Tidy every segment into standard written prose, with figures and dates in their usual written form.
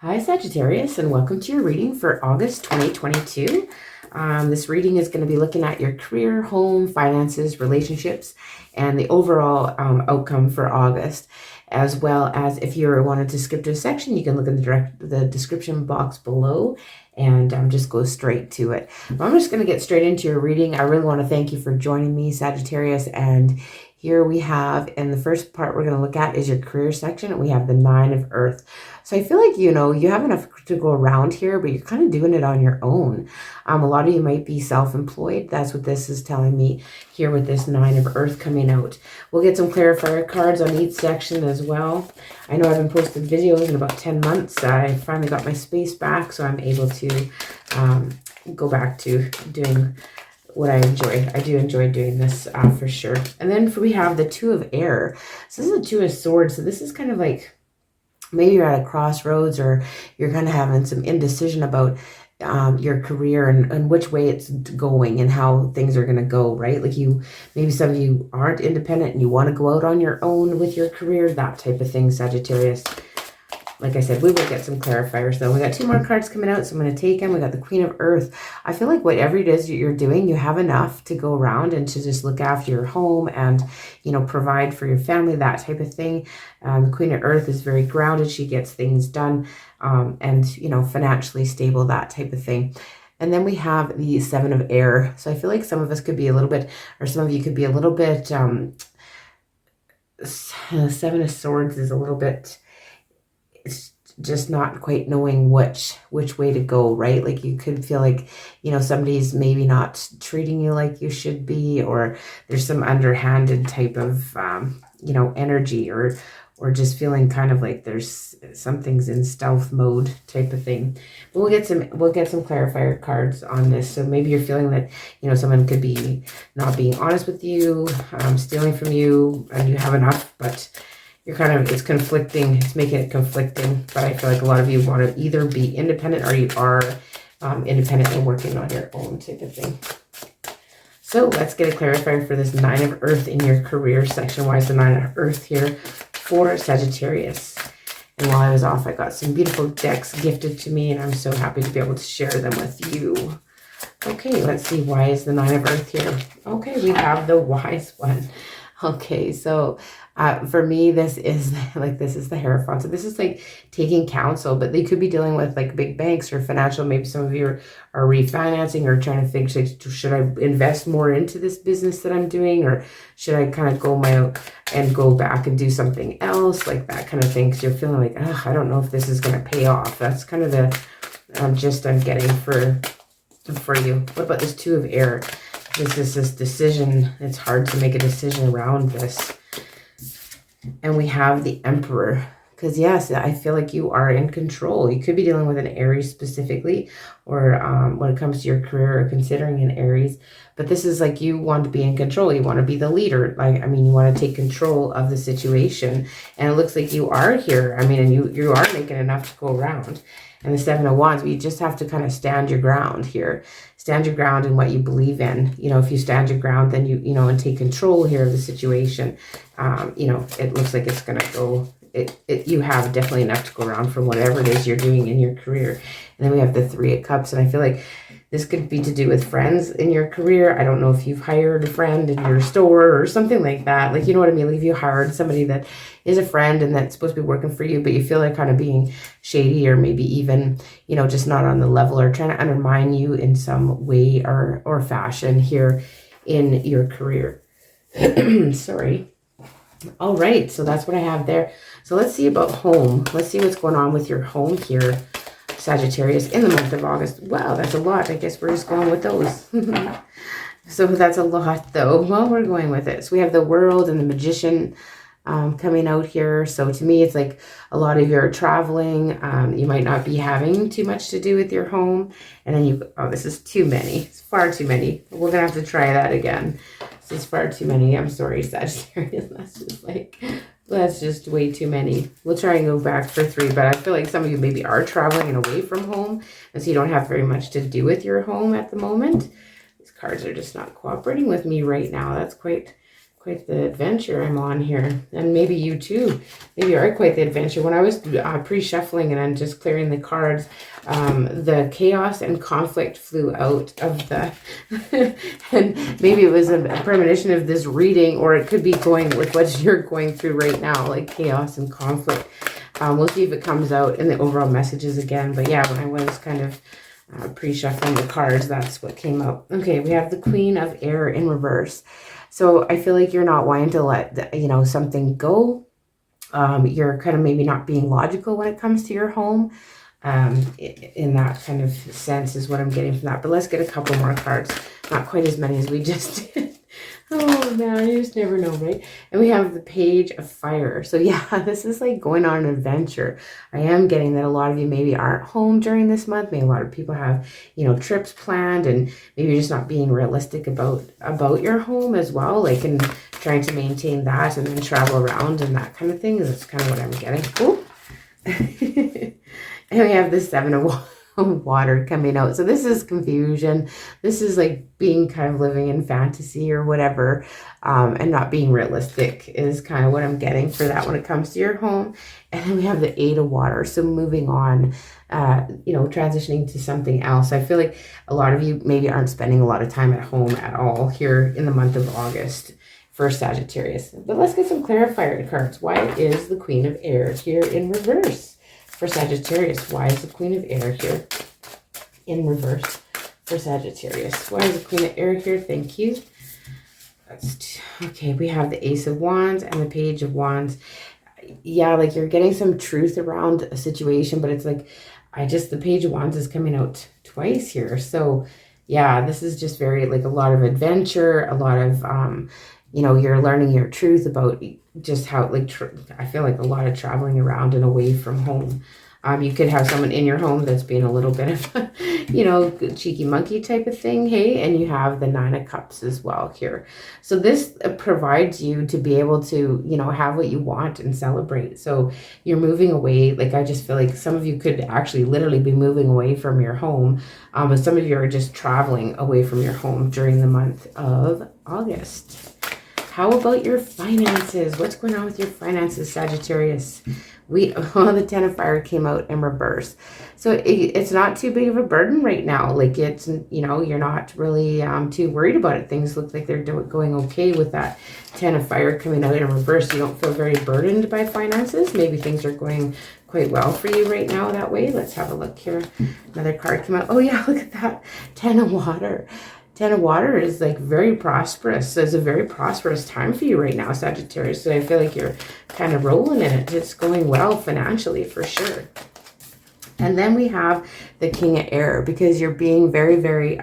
Hi Sagittarius, and welcome to your reading for August 2022. This reading is going to be looking at your career, home, finances, relationships, and the overall outcome for August, as well as if you wanted to skip to a section, you can look in the description box below and just go straight to it. I'm just going to get straight into your reading. I really want to thank you for joining me, Sagittarius, and here we have, in the first part we're going to look at is your career section, and we have the Nine of Earth. So I feel like, you have enough to go around here, but you're kind of doing it on your own. A lot of you might be self-employed. That's what this is telling me here with this Nine of Earth coming out. We'll get some clarifier cards on each section as well. I know I haven't posted videos in about 10 months. I finally got my space back, so I'm able to go back to doing what I enjoy. I do enjoy doing this for sure. And then we have the Two of Air. So this is the Two of Swords. So this is kind of like, maybe you're at a crossroads, or you're kind of having some indecision about your career and which way it's going and how things are going to go, right? Like maybe some of you aren't independent and you want to go out on your own with your career, that type of thing, Sagittarius. Like I said, we will get some clarifiers though. We got two more cards coming out, so I'm going to take them. We got the Queen of Earth. I feel like whatever it is that you're doing, you have enough to go around and to just look after your home and, provide for your family, that type of thing. The Queen of Earth is very grounded. She gets things done and, financially stable, that type of thing. And then we have the Seven of Air. So I feel like some of us could be a little bit, or some of you could be a little bit, Seven of Swords is a little bit, it's just not quite knowing which way to go, right? Like you could feel like, somebody's maybe not treating you like you should be, or there's some underhanded type of, energy, or just feeling kind of like there's something's in stealth mode type of thing. But we'll get some clarifier cards on this. So maybe you're feeling that, someone could be not being honest with you, stealing from you, and you have enough, but you're it's conflicting. It's making it conflicting. But I feel like a lot of you want to either be independent, or you are independent and working on your own type of thing. So let's get a clarifier for this Nine of Earth in your career section. Why is the Nine of Earth here for Sagittarius? And while I was off, I got some beautiful decks gifted to me, and I'm so happy to be able to share them with you. Okay, let's see. Why is the Nine of Earth here? Okay, we have the Wise One. Okay, so for me, this is the Hierophant. So this is like taking counsel, but they could be dealing with like big banks or financial. Maybe some of you are refinancing or trying to think, should I invest more into this business that I'm doing, or should I kind of go back and do something else, like that kind of thing? Because you're feeling like, I don't know if this is going to pay off. That's kind of the gist I'm getting for you. What about this Two of Air? This is this decision. It's hard to make a decision around this. And we have the Emperor. Because yes, I feel like you are in control. You could be dealing with an Aries specifically, or when it comes to your career, or considering an Aries. But this is like you want to be in control. You want to be the leader. You want to take control of the situation. And it looks like you are here. And you are making enough to go around. And the Seven of Wands, you just have to kind of stand your ground here. Stand your ground in what you believe in. If you stand your ground, then and take control here of the situation. It looks like it's going to go, you have definitely enough to go around from whatever it is you're doing in your career. And then we have the Three of Cups, and I feel like this could be to do with friends in your career. I don't know if you've hired a friend in your store or something like that. Like, you know what I mean? Like if you hired somebody that is a friend and that's supposed to be working for you, but you feel like kind of being shady, or maybe even, just not on the level, or trying to undermine you in some way or fashion here in your career. Sorry. All right. So that's what I have there. So let's see about home. Let's see what's going on with your home here, Sagittarius, in the month of August. Wow, that's a lot. I guess we're just going with those. So that's a lot, though. Well, we're going with it. So we have the World and the Magician coming out here. So to me, it's like a lot of you are traveling. You might not be having too much to do with your home. And then this is too many. It's far too many. We're going to have to try that again. This is far too many. I'm sorry, Sagittarius. That's just way too many. We'll try and go back for 3, but I feel like some of you maybe are traveling and away from home, and so you don't have very much to do with your home at the moment. These cards are just not cooperating with me right now. That's quite quite the adventure I'm on here. And maybe you too. Maybe you are quite the adventure. When I was pre-shuffling and I'm just clearing the cards, the chaos and conflict flew out of the... and maybe it was a premonition of this reading, or it could be going with what you're going through right now, like chaos and conflict. We'll see if it comes out in the overall messages again. But yeah, when I was kind of pre-shuffling the cards, that's what came up. Okay, we have the Queen of Air in reverse. So I feel like you're not wanting to let, something go. You're kind of maybe not being logical when it comes to your home. In that kind of sense is what I'm getting from that. But let's get a couple more cards. Not quite as many as we just did. Oh man, you just never know, right? And we have the Page of Fire. So yeah, this is like going on an adventure. I am getting that a lot of you maybe aren't home during this month. Maybe a lot of people have, trips planned, and maybe you're just not being realistic about your home as well, like, and trying to maintain that and then travel around and that kind of thing. That's kind of what I'm getting. Oh. And we have the Seven of Water coming out. So this is confusion. This is like being kind of living in fantasy or whatever, and not being realistic is kind of what I'm getting for that when it comes to your home. And then we have the Eight of Water. So moving on, transitioning to something else. I feel like a lot of you maybe aren't spending a lot of time at home at all here in the month of August for Sagittarius. But let's get some clarifier cards. Why is the Queen of Air here in reverse? For Sagittarius, why is the Queen of Air here in reverse for Sagittarius? Why is the Queen of Air here? Thank you. Okay, we have the Ace of Wands and the Page of Wands. Yeah, like you're getting some truth around a situation, but it's like, the Page of Wands is coming out twice here. So yeah, this is just very like a lot of adventure, a lot of, you're learning your truth about just how, like, I feel like a lot of traveling around and away from home. You could have someone in your home that's being a little bit of a, cheeky monkey type of thing, hey? And you have the Nine of Cups as well here. So this provides you to be able to, have what you want and celebrate. So you're moving away. Like, I just feel like some of you could actually literally be moving away from your home. But some of you are just traveling away from your home during the month of August. How about your finances? What's going on with your finances, Sagittarius? The Ten of Fire came out in reverse. So it's not too big of a burden right now. Like, it's, you're not really too worried about it. Things look like they're going okay with that Ten of Fire coming out in reverse. You don't feel very burdened by finances. Maybe things are going quite well for you right now that way. Let's have a look here. Another card came out. Oh yeah, look at that. Ten of Water. Ten of Water is like very prosperous. So it's a very prosperous time for you right now, Sagittarius. So I feel like you're kind of rolling in it. It's going well financially for sure. And then we have the King of Air, because you're being very, very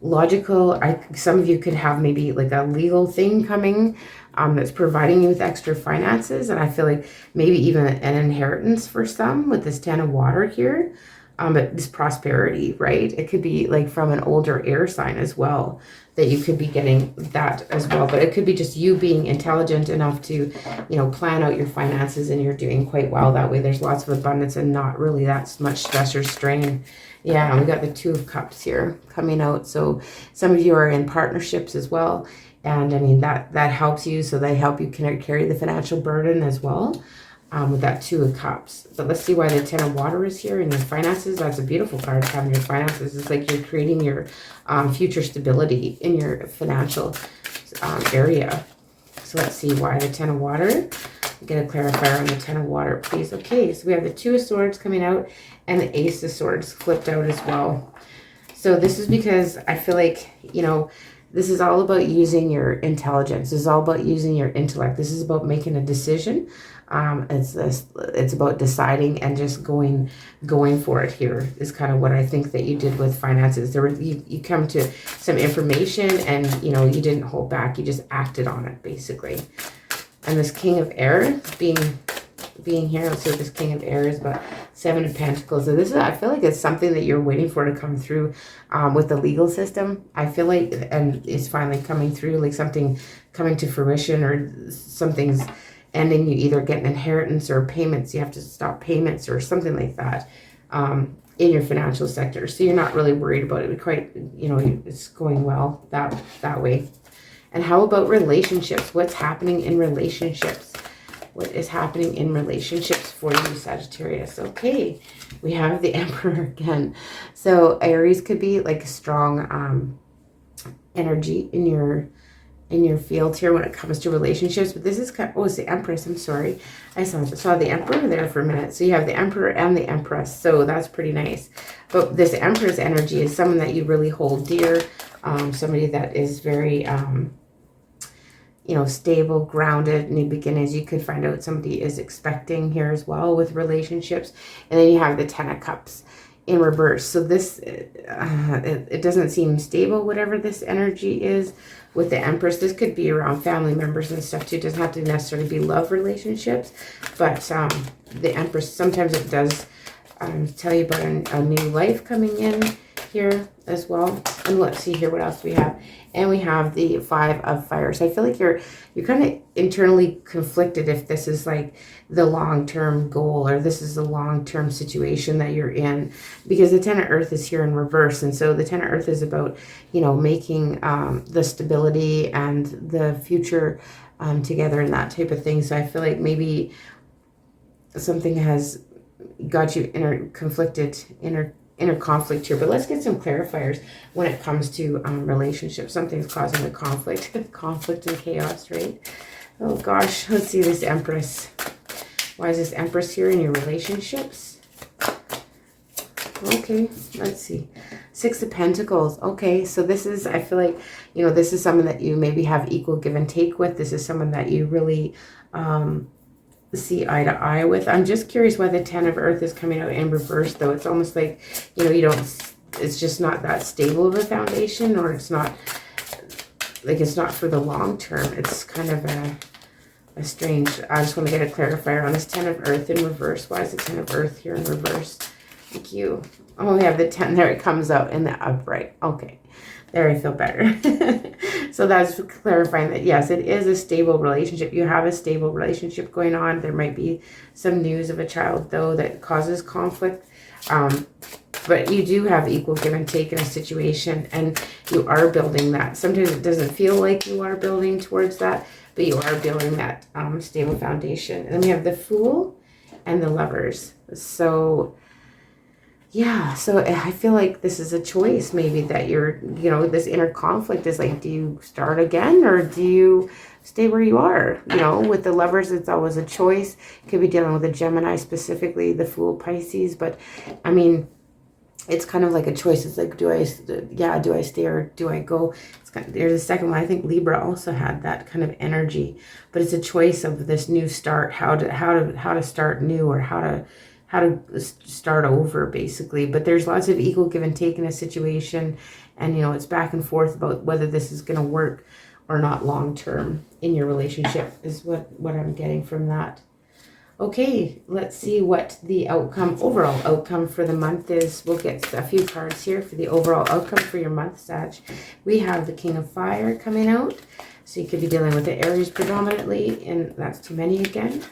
logical. Some of you could have maybe like a legal thing coming that's providing you with extra finances. And I feel like maybe even an inheritance for some with this Ten of Water here. But this prosperity, right? It could be like from an older air sign as well, that you could be getting that as well. But it could be just you being intelligent enough to, plan out your finances, and you're doing quite well that way. There's lots of abundance and not really that much stress or strain. Yeah, we got the Two of Cups here coming out. So some of you are in partnerships as well. And I mean, that helps you. So they help you carry the financial burden as well. With that Two of Cups. But let's see why the Ten of Water is here in your finances. That's a beautiful card, having your finances. It's like you're creating your future stability in your financial area. So let's see why the Ten of Water. Get a clarifier on the Ten of Water, please. Okay, so we have the Two of Swords coming out and the Ace of Swords flipped out as well. So this is because I feel like, this is all about using your intelligence. This is all about using your intellect. This is about making a decision. It's about deciding and just going for it here is kind of what I think that you did with finances. You come to some information and, you didn't hold back. You just acted on it, basically. And this King of Air being here, let's see what this King of Air is about. Seven of Pentacles. So I feel like it's something that you're waiting for to come through with the legal system. I feel like, and it's finally coming through, like something coming to fruition, or something's ending. You either get an inheritance or payments. You have to stop payments or something like that in your financial sector. So you're not really worried about it. Quite, it's going well that way. And how about relationships? What's happening in relationships? What is happening in relationships for you, Sagittarius? Okay, we have the Emperor again. So Aries could be like a strong energy in your field here when it comes to relationships. But this is kind of, oh, it's the Empress. I'm sorry. I saw the Emperor there for a minute. So you have the Emperor and the Empress. So that's pretty nice. But this Empress energy is someone that you really hold dear. Somebody that is very you know, stable, grounded, new beginnings. You could find out somebody is expecting here as well with relationships. And then you have the Ten of Cups in reverse. So this, it doesn't seem stable, whatever this energy is with the Empress. This could be around family members and stuff too. It doesn't have to necessarily be love relationships. But the Empress, sometimes it does tell you about a new life coming in here as well. And let's see here, what else we have. And we have the Five of Fire. So I feel like you're kind of internally conflicted if this is like the long-term goal or this is the long-term situation that you're in, because the Ten of Earth is here in reverse. And so the Ten of Earth is about, you know, making the stability and the future together and that type of thing. So I feel like maybe something has got you inner conflict here. But let's get some clarifiers when it comes to relationships. Something's causing the conflict and chaos, right? Oh gosh, let's see this Empress. Why is this Empress here in your relationships? Okay, let's see. Six of Pentacles. Okay, so this is, I feel like, you know, this is someone that you maybe have equal give and take with. This is someone that you really see eye to eye with. I'm just curious why the Ten of Earth is coming out in reverse, though. It's almost like, you know, it's just not that stable of a foundation, or it's not like, it's not for the long term. It's kind of a strange, I just want to get a clarifier on this Ten of Earth in reverse. Why is the Ten of Earth here in reverse? Thank you. Oh, we have the 10 there. It comes out in the upright. Okay. There, I feel better. So that's clarifying that, yes, it is a stable relationship. You have a stable relationship going on. There might be some news of a child, though, that causes conflict. But you do have equal give and take in a situation, and you are building that. Sometimes it doesn't feel like you are building towards that, but you are building that stable foundation. And then we have the Fool and the Lovers. So yeah, so I feel like this is a choice maybe that you're, you know, this inner conflict is like, do you start again or do you stay where you are? You know, with the Lovers, it's always a choice. Could be dealing with a Gemini, specifically the Fool, Pisces. But I mean, it's kind of like a choice. It's like, do I stay or do I go? It's kind of, there's a second one. I think Libra also had that kind of energy, but it's a choice of this new start, how to start new, or how to start over, basically. But there's lots of equal give and take in a situation, and you know, it's back and forth about whether this is going to work or not long term in your relationship, is what I'm getting from that. Okay, let's see what the overall outcome for the month is. We'll get a few cards here for the overall outcome for your month, Sag. We have the King of Fire coming out. So you could be dealing with the Aries predominantly, and that's too many again.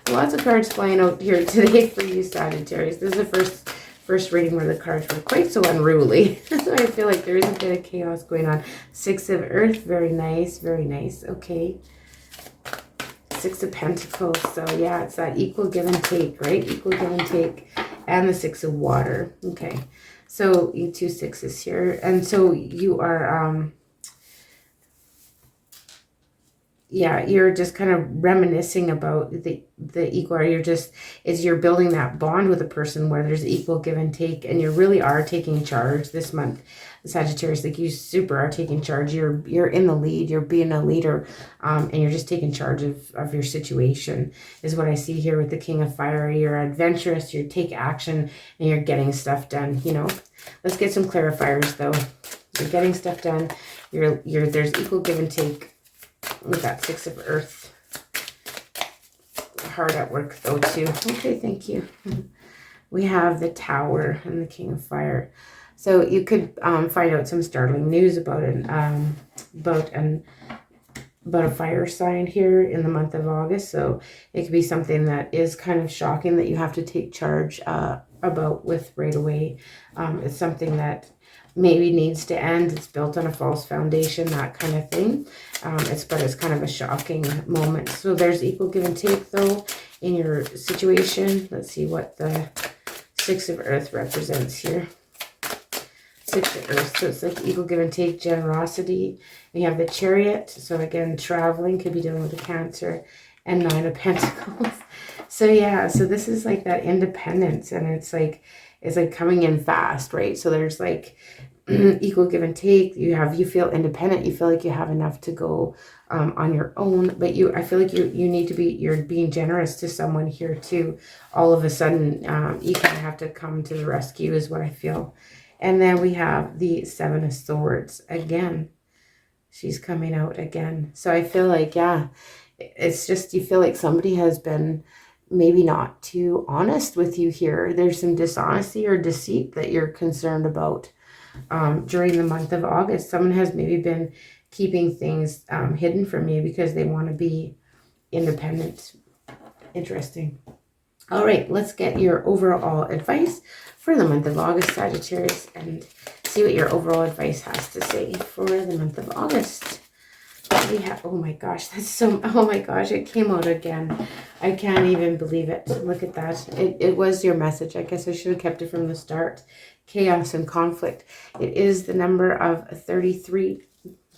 Lots of cards flying out here today for you, Sagittarius. This is the first reading where the cards were quite so unruly. So I feel like there is a bit of chaos going on. Six of Earth, very nice, very nice. Okay. Six of Pentacles. So yeah, it's that equal give and take, right? Equal give and take. And the Six of Water. Okay. So you two sixes here. And so you are yeah, you're just kind of reminiscing about the equal, or you're building that bond with a person where there's equal give and take, and you really are taking charge this month, Sagittarius. Like, you super are taking charge. You're in the lead. You're being a leader, and you're just taking charge of your situation, is what I see here with the King of Fire. You're adventurous. You take action, and you're getting stuff done. You know, let's get some clarifiers though. You're getting stuff done. There's equal give and take. With that Six of Earth. Hard at work though too. Okay, thank you. We have the Tower and the King of Fire. So you could find out some startling news about about a fire sign here in the month of August. So it could be something that is kind of shocking that you have to take charge about with right away. It's something that maybe needs to end. It's built on a false foundation, that kind of thing. But it's kind of a shocking moment. So there's equal give and take though in your situation. Let's see what the Six of Earth represents here. Six of Earth, so it's like equal give and take, generosity. We have the Chariot, so again, traveling, could be dealing with a Cancer, and Nine of Pentacles. So yeah, so this is like that independence, and it's like coming in fast, right? So there's like equal give and take. You feel independent. You feel like you have enough to go on your own, but I feel like you need to be, you're being generous to someone here too. All of a sudden, you kind of have to come to the rescue is what I feel. And then we have the Seven of Swords again. She's coming out again. So I feel like, yeah, it's just, you feel like somebody has been maybe not too honest with you here. There's some dishonesty or deceit that you're concerned about during the month of August. Someone has maybe been keeping things hidden from you because they want to be independent. Interesting. All right, let's get your overall advice for the month of August, Sagittarius, and see what your overall advice has to say for the month of August. We have, oh my gosh, oh my gosh, it came out again. I can't even believe it. Look at that. It was your message. I guess I should have kept it from the start. Chaos and conflict. It is the number of 33,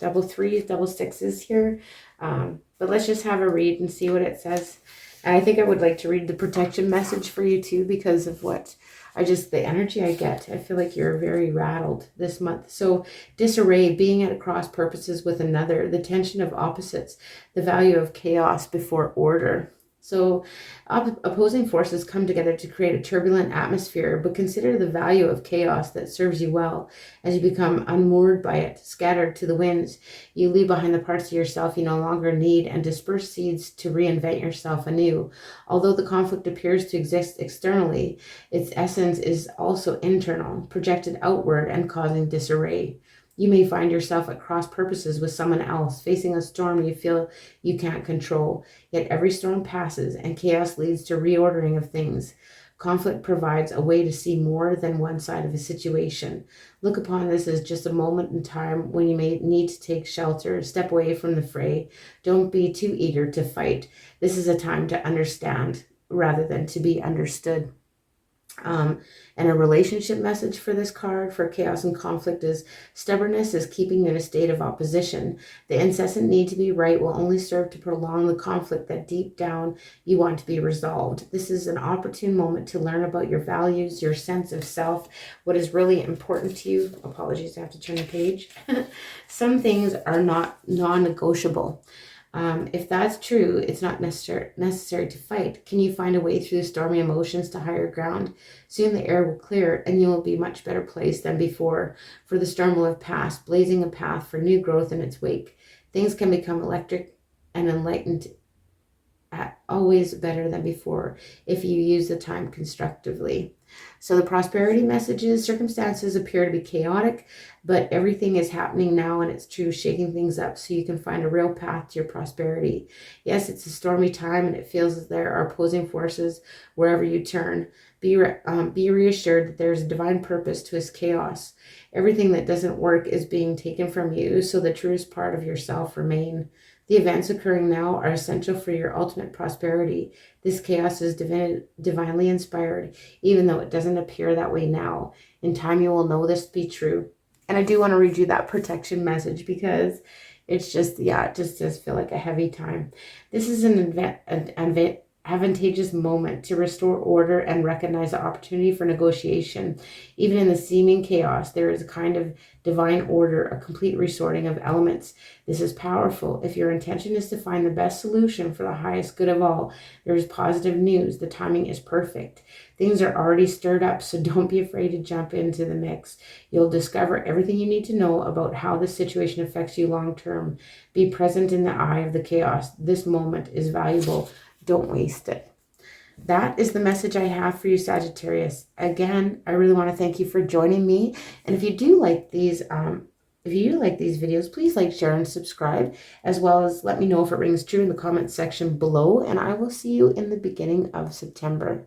double threes, double sixes here. But let's just have a read and see what it says. And I think I would like to read the protection message for you too, because of what the energy I get. I feel like you're very rattled this month. So disarray, being at cross purposes with another, the tension of opposites, the value of chaos before order. So opposing forces come together to create a turbulent atmosphere, but consider the value of chaos that serves you well. As you become unmoored by it, scattered to the winds, you leave behind the parts of yourself you no longer need and disperse seeds to reinvent yourself anew. Although the conflict appears to exist externally, its essence is also internal, projected outward and causing disarray. You may find yourself at cross purposes with someone else, facing a storm you feel you can't control. Yet every storm passes, and chaos leads to reordering of things. Conflict provides a way to see more than one side of a situation. Look upon this as just a moment in time when you may need to take shelter, step away from the fray. Don't be too eager to fight. This is a time to understand rather than to be understood. And a relationship message for this card for chaos and conflict is stubbornness is keeping you in a state of opposition. The incessant need to be right will only serve to prolong the conflict that deep down you want to be resolved. This is an opportune moment to learn about your values, your sense of self, what is really important to you. Apologies, I have to turn the page. Some things are not non-negotiable. If that's true, it's not necessary to fight. Can you find a way through the stormy emotions to higher ground? Soon the air will clear and you will be much better placed than before, for the storm will have passed, blazing a path for new growth in its wake. Things can become electric and enlightened, always better than before if you use the time constructively. So the prosperity messages, circumstances appear to be chaotic, but everything is happening now and it's true, shaking things up so you can find a real path to your prosperity. Yes, it's a stormy time and it feels as there are opposing forces wherever you turn. Be reassured that there's a divine purpose to this chaos. Everything that doesn't work is being taken from you, so the truest part of yourself remain. The events occurring now are essential for your ultimate prosperity. This chaos is divinely inspired, even though it doesn't appear that way now. In time, you will know this to be true. And I do want to read you that protection message because it's just, yeah, it just does feel like a heavy time. This is an advantageous moment to restore order and recognize the opportunity for negotiation. Even in the seeming chaos, there is a kind of divine order, a complete resorting of elements. This is powerful. If your intention is to find the best solution for the highest good of all, there is positive news. The timing is perfect. Things are already stirred up, so don't be afraid to jump into the mix. You'll discover everything you need to know about how this situation affects you long term. Be present in the eye of the chaos. This moment is valuable. Don't waste it. That is the message I have for you, Sagittarius. Again, I really want to thank you for joining me. And if you do like these If you like these videos, please like, share, and subscribe, as well as let me know if it rings true in the comment section below, and I will see you in the beginning of September.